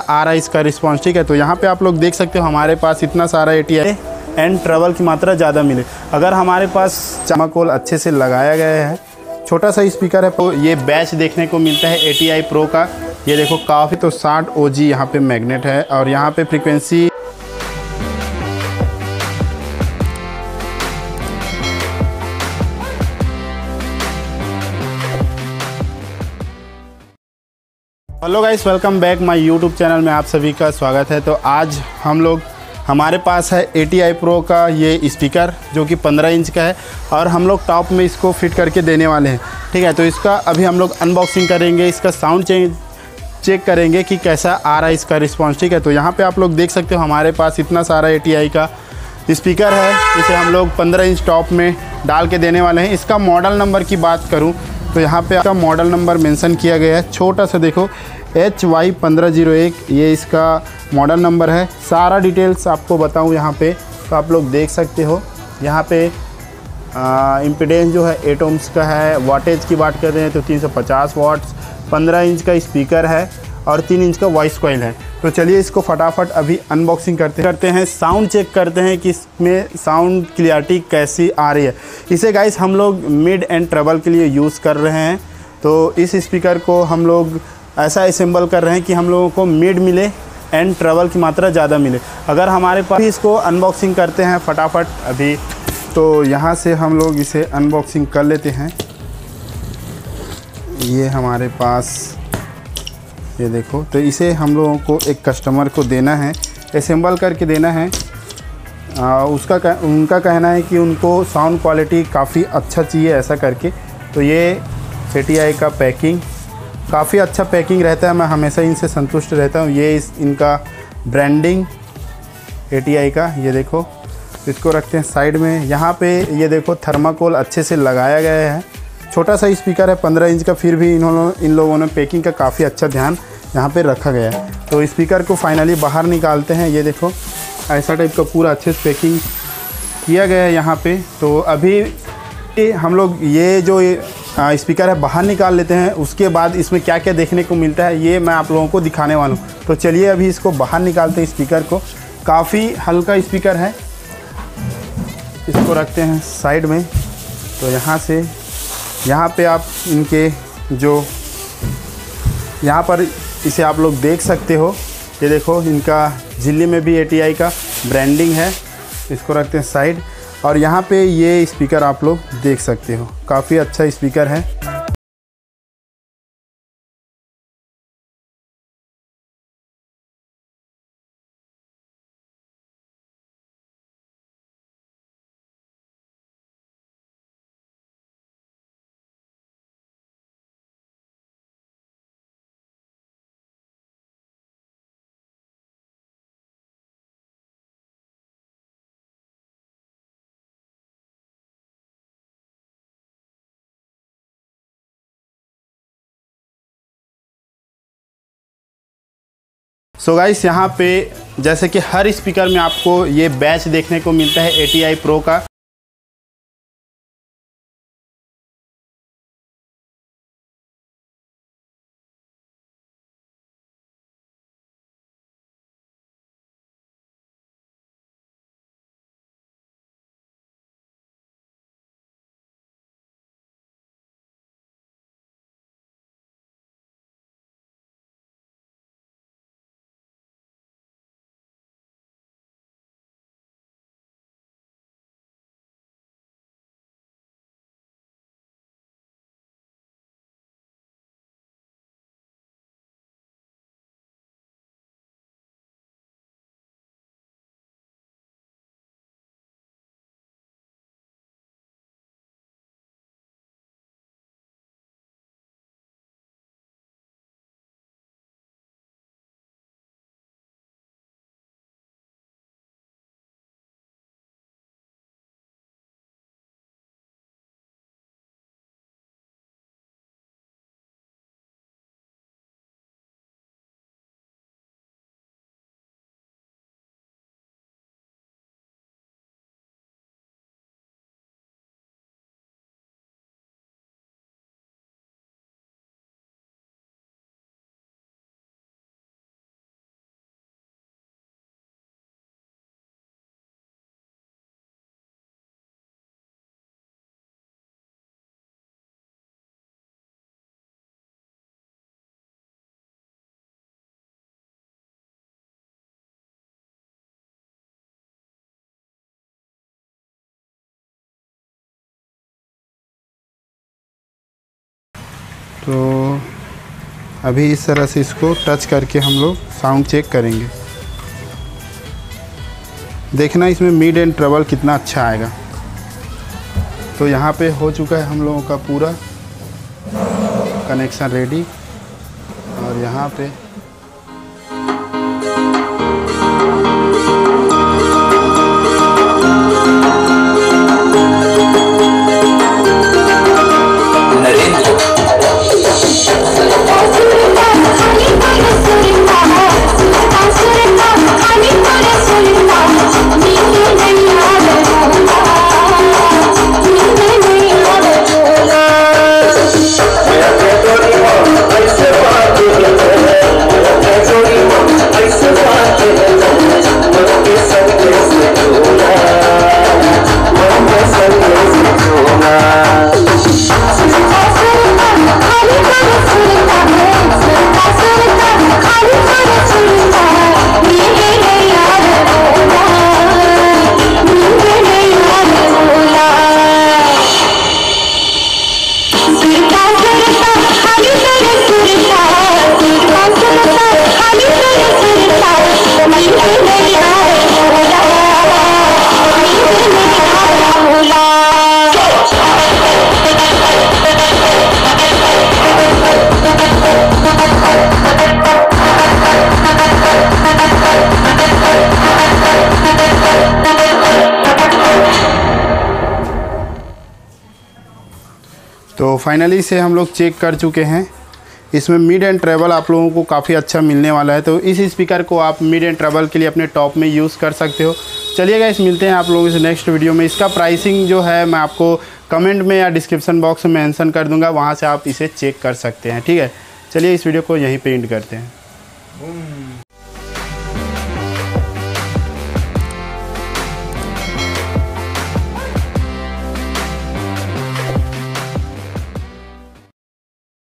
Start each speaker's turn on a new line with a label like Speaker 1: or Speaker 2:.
Speaker 1: आ रहा है इसका रिस्पॉन्स। ठीक है, तो यहाँ पे आप लोग देख सकते हो हमारे पास इतना सारा ATI एंड ट्रबल की मात्रा ज़्यादा मिले। अगर हमारे पास चामाकोल अच्छे से लगाया गया है, छोटा सा स्पीकर है, तो ये बैच देखने को मिलता है ATI प्रो का। ये देखो काफ़ी, तो 60 OG यहाँ पे मैग्नेट है और यहाँ पे frequency hello guys, welcome back my YouTube channel में आप सभी का स्वागत है। तो आज हमारे पास है ATI प्रो का ये स्पीकर जो कि 15 इंच का है और हम लोग टॉप में इसको फिट करके देने वाले हैं। ठीक है, तो इसका अभी हम लोग अनबॉक्सिंग करेंगे, इसका साउंड चेक करेंगे कि कैसा आ रहा है इसका रिस्पॉन्स। ठीक है, तो यहाँ पे आप लोग देख सकते हो हमारे पास इतना सारा ATI का स्पीकर है। इसे हम लोग 15 इंच टॉप में डाल के देने वाले हैं। इसका मॉडल नंबर की बात करूँ तो यहाँ पे आपका मॉडल नंबर मेंशन किया गया है, छोटा सा देखो HY1501, ये इसका मॉडल नंबर है। सारा डिटेल्स आपको बताऊँ यहाँ पे तो आप लोग देख सकते हो। यहाँ पे इम्पीडेंस जो है 8 ohms का है। वाटेज की बात करते हैं तो 350 वाट्स, 15 इंच का स्पीकर है और 3 इंच का वॉइस कॉइल है। तो चलिए इसको फटाफट अभी अनबॉक्सिंग करते हैं, साउंड चेक करते हैं कि इसमें साउंड क्लियरिटी कैसी आ रही है। इसे गाइस हम लोग मिड एंड ट्रबल के लिए यूज़ कर रहे हैं। तो इस स्पीकर को हम लोग ऐसा असेंबल कर रहे हैं कि हम लोगों को मिड मिले एंड ट्रबल की मात्रा ज़्यादा मिले। अगर हमारे पास इसको अनबॉक्सिंग करते हैं फटाफट अभी, तो यहाँ से हम लोग इसे अनबॉक्सिंग कर लेते हैं। ये हमारे पास ये देखो, तो इसे हम लोगों को एक कस्टमर को देना है, असेंबल करके देना है। उनका कहना है कि उनको साउंड क्वालिटी काफ़ी अच्छा चाहिए ऐसा करके। तो ये ATI का पैकिंग काफ़ी अच्छा पैकिंग रहता है, मैं हमेशा इनसे संतुष्ट रहता हूँ। ये इनका ब्रांडिंग ATI का, ये देखो। इसको रखते हैं साइड में। यहाँ पे ये देखो थर्माकोल अच्छे से लगाया गया है। छोटा सा स्पीकर है 15 इंच का, फिर भी इन लोगों ने पैकिंग का काफ़ी अच्छा ध्यान यहाँ पे रखा गया है। तो स्पीकर को फाइनली बाहर निकालते हैं। ये देखो ऐसा टाइप का पूरा अच्छे से पैकिंग किया गया है यहाँ पे। तो अभी हम लोग ये जो स्पीकर है बाहर निकाल लेते हैं, उसके बाद इसमें क्या क्या देखने को मिलता है ये मैं आप लोगों को दिखाने वाला हूँ। तो चलिए अभी इसको बाहर निकालते हैं स्पीकर को। काफ़ी हल्का स्पीकर है, इसको रखते हैं साइड में। तो यहाँ पे आप इनके जो यहाँ पर इसे आप लोग देख सकते हो। ये देखो इनका झिल्ली में भी ATI का ब्रांडिंग है। इसको रखते हैं साइड। और यहाँ पे ये स्पीकर आप लोग देख सकते हो, काफ़ी अच्छा स्पीकर है। सो गाइस, यहाँ पे जैसे कि हर स्पीकर में आपको ये बैच देखने को मिलता है ATI प्रो का। तो अभी इस तरह से इसको टच करके हम लोग साउंड चेक करेंगे। देखना इसमें मिड एंड ट्रबल कितना अच्छा आएगा। तो यहाँ पे हो चुका है हम लोगों का पूरा कनेक्शन रेडी। और यहाँ पे तो फाइनली से हम लोग चेक कर चुके हैं। इसमें मिड एंड ट्रेबल आप लोगों को काफ़ी अच्छा मिलने वाला है। तो इस स्पीकर को आप मिड एंड ट्रेबल के लिए अपने टॉप में यूज़ कर सकते हो। चलिए गाइस, मिलते हैं आप लोगों से नेक्स्ट वीडियो में। इसका प्राइसिंग जो है मैं आपको कमेंट में या डिस्क्रिप्शन बॉक्स में मेंशन कर दूंगा, वहाँ से आप इसे चेक कर सकते हैं। ठीक है, चलिए इस वीडियो को यहीं पे एंड करते हैं।